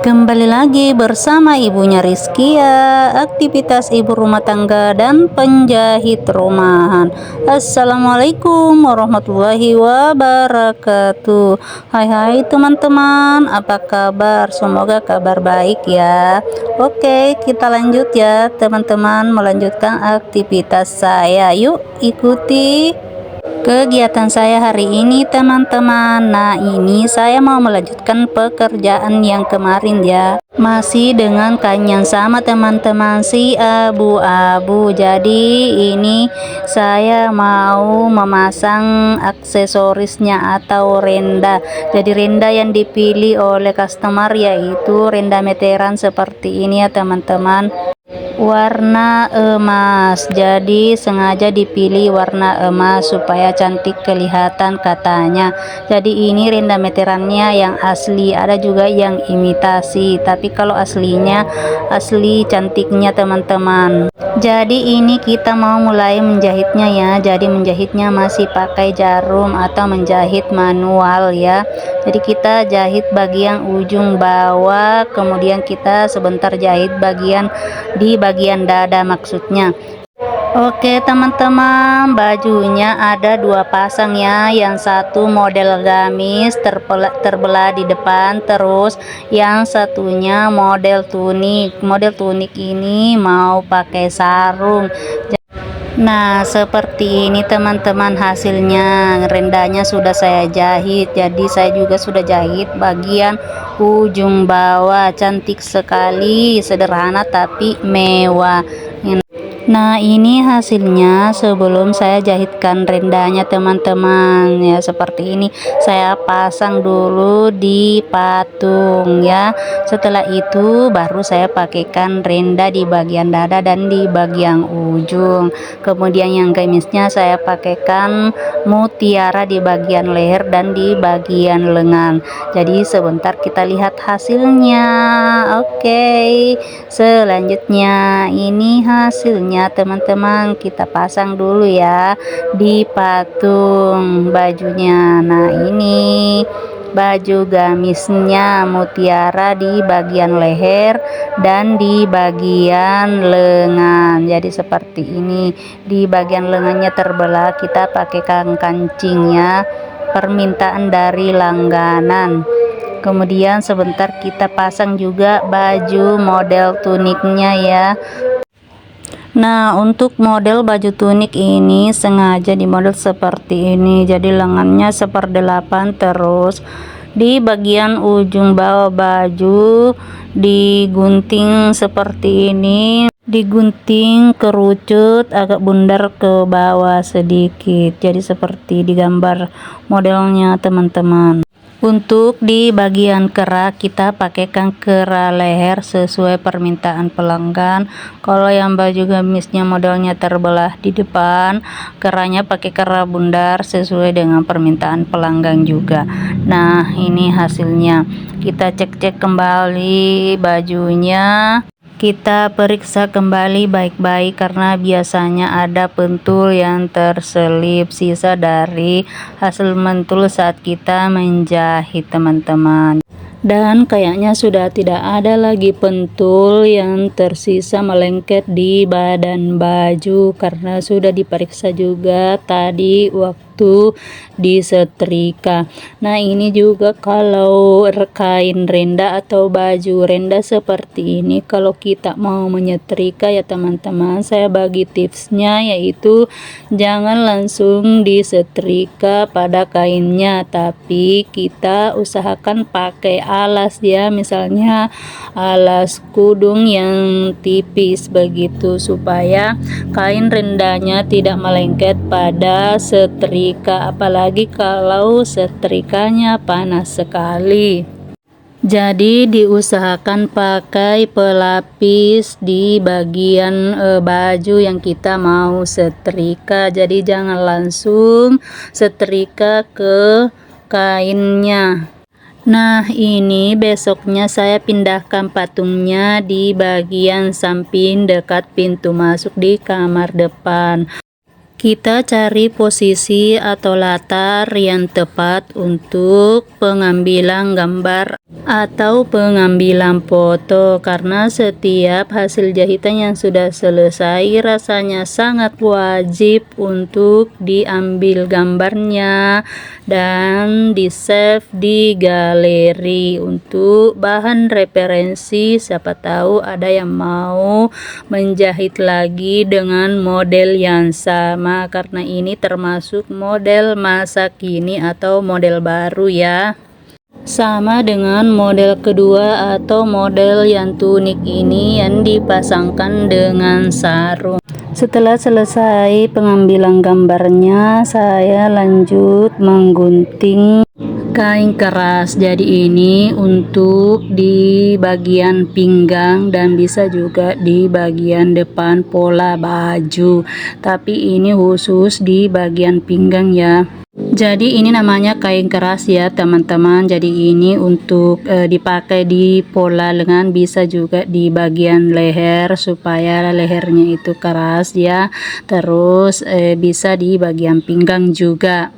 Kembali lagi bersama ibunya Rizkia, aktivitas ibu rumah tangga dan penjahit rumahan. Assalamualaikum warahmatullahi wabarakatuh. Hai teman-teman, apa kabar? Semoga kabar baik ya. Oke, kita lanjut ya teman-teman, melanjutkan aktivitas saya. Yuk ikuti kegiatan saya hari ini teman-teman. Nah, ini saya mau melanjutkan pekerjaan yang kemarin ya, masih dengan kain yang sama teman-teman, si abu-abu. Jadi ini saya mau memasang aksesorisnya atau renda. Jadi renda yang dipilih oleh customer yaitu renda meteran seperti ini ya teman-teman, warna emas. Jadi sengaja dipilih warna emas supaya cantik kelihatan katanya. Jadi ini renda meterannya yang asli, ada juga yang imitasi, tapi kalau aslinya asli cantiknya teman-teman. Jadi ini kita mau mulai menjahitnya ya. Jadi menjahitnya masih pakai jarum atau menjahit manual ya. Jadi kita jahit bagian ujung bawah, kemudian kita sebentar jahit di bagian dada maksudnya. Oke teman-teman, bajunya ada dua pasang ya. Yang satu model gamis terbelah di depan, terus yang satunya model tunik. Model tunik ini mau pakai sarung. Nah, seperti ini teman-teman hasilnya. Rendanya sudah saya jahit, jadi saya juga sudah jahit bagian ujung bawah. Cantik sekali, sederhana tapi mewah. Nah, ini hasilnya sebelum saya jahitkan rendanya teman-teman ya. Seperti ini saya pasang dulu di patung ya. Setelah itu baru saya pakaikan renda di bagian dada dan di bagian ujung. Kemudian yang gamisnya saya pakaikan mutiara di bagian leher dan di bagian lengan. Jadi sebentar kita lihat hasilnya. Oke, selanjutnya ini hasilnya teman-teman, kita pasang dulu ya di patung bajunya. Nah, ini baju gamisnya mutiara di bagian leher dan di bagian lengan. Jadi seperti ini, di bagian lengannya terbelah, kita pakai kancingnya, permintaan dari langganan. Kemudian sebentar kita pasang juga baju model tuniknya ya. Nah, untuk model baju tunik ini sengaja dimodel seperti ini. Jadi lengannya seperdelapan, terus di bagian ujung bawah baju digunting seperti ini. Digunting kerucut agak bundar ke bawah sedikit. Jadi seperti digambar modelnya teman-teman. Untuk di bagian kera kita pakaikan kera leher sesuai permintaan pelanggan. Kalau yang baju gamisnya modelnya terbelah di depan, keranya pakai kera bundar sesuai dengan permintaan pelanggan juga. Nah, ini hasilnya. Kita cek-cek kembali bajunya. Kita periksa kembali baik-baik karena biasanya ada pentul yang terselip, sisa dari hasil mentul saat kita menjahit teman-teman. Dan kayaknya sudah tidak ada lagi pentul yang tersisa melengket di badan baju karena sudah diperiksa juga tadi waktu disetrika. Nah, ini juga kalau kain renda atau baju renda seperti ini, kalau kita mau menyetrika ya teman-teman, saya bagi tipsnya yaitu jangan langsung disetrika pada kainnya, tapi kita usahakan pakai alas ya, misalnya alas kudung yang tipis begitu supaya kain rendanya tidak melengket pada setrika, apalagi kalau setrikanya panas sekali. Jadi diusahakan pakai pelapis di bagian baju yang kita mau setrika. Jadi jangan langsung setrika ke kainnya. Nah, ini besoknya saya pindahkan patungnya di bagian samping dekat pintu masuk di kamar depan. Kita cari posisi atau latar yang tepat untuk pengambilan gambar atau pengambilan foto, karena setiap hasil jahitan yang sudah selesai rasanya sangat wajib untuk diambil gambarnya dan di save di galeri untuk bahan referensi. Siapa tahu ada yang mau menjahit lagi dengan model yang sama, karena ini termasuk model masa kini atau model baru ya. Sama dengan model kedua atau model yang tunik ini yang dipasangkan dengan sarung. Setelah selesai pengambilan gambarnya, saya lanjut menggunting kain keras. Jadi ini untuk di bagian pinggang dan bisa juga di bagian depan pola baju, tapi ini khusus di bagian pinggang ya. Jadi ini namanya kain keras ya teman-teman. Jadi ini untuk dipakai di pola lengan, bisa juga di bagian leher supaya lehernya itu keras ya. Terus bisa di bagian pinggang juga.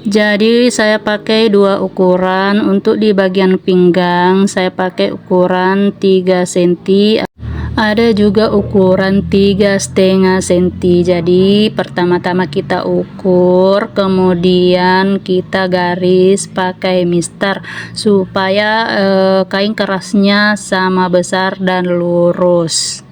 Jadi saya pakai dua ukuran. Untuk di bagian pinggang saya pakai ukuran 3 cm, ada juga ukuran 3,5 cm. Jadi pertama-tama kita ukur, kemudian kita garis pakai mister supaya kain kerasnya sama besar dan lurus.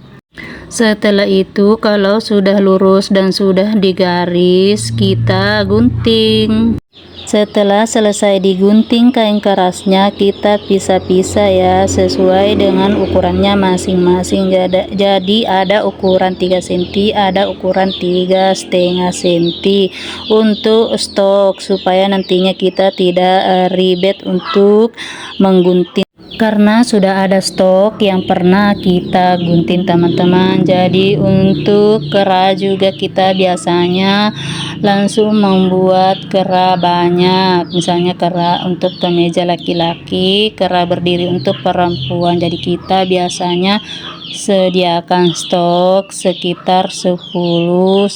Setelah itu kalau sudah lurus dan sudah digaris, kita gunting. Setelah selesai digunting kain kerasnya, kita pisah-pisah ya sesuai dengan ukurannya masing-masing. Jadi ada ukuran 3 cm, ada ukuran 3,5 cm untuk stok, supaya nantinya kita tidak ribet untuk menggunting, karena sudah ada stok yang pernah kita gunting teman-teman. Jadi untuk kera juga kita biasanya langsung membuat kera banyak, misalnya kera untuk kemeja laki-laki, kera berdiri untuk perempuan. Jadi kita biasanya sediakan stok sekitar 10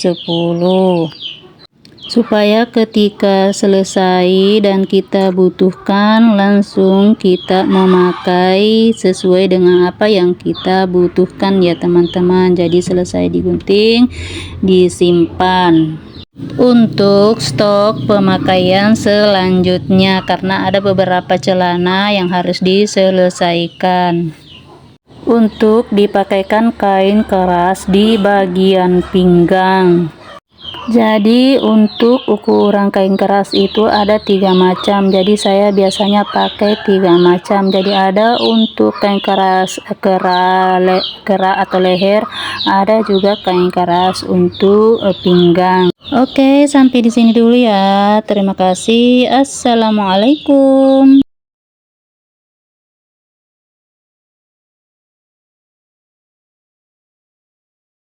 supaya ketika selesai dan kita butuhkan langsung kita memakai sesuai dengan apa yang kita butuhkan ya teman-teman. Jadi selesai digunting, disimpan untuk stok pemakaian selanjutnya, karena ada beberapa celana yang harus diselesaikan. Untuk dipakaikan kain keras di bagian pinggang. Jadi untuk ukuran kain keras itu ada 3 macam. Jadi saya biasanya pakai 3 macam. Jadi ada untuk kain keras kera atau leher, ada juga kain keras untuk pinggang. Oke, sampai di sini dulu ya. Terima kasih. Assalamualaikum.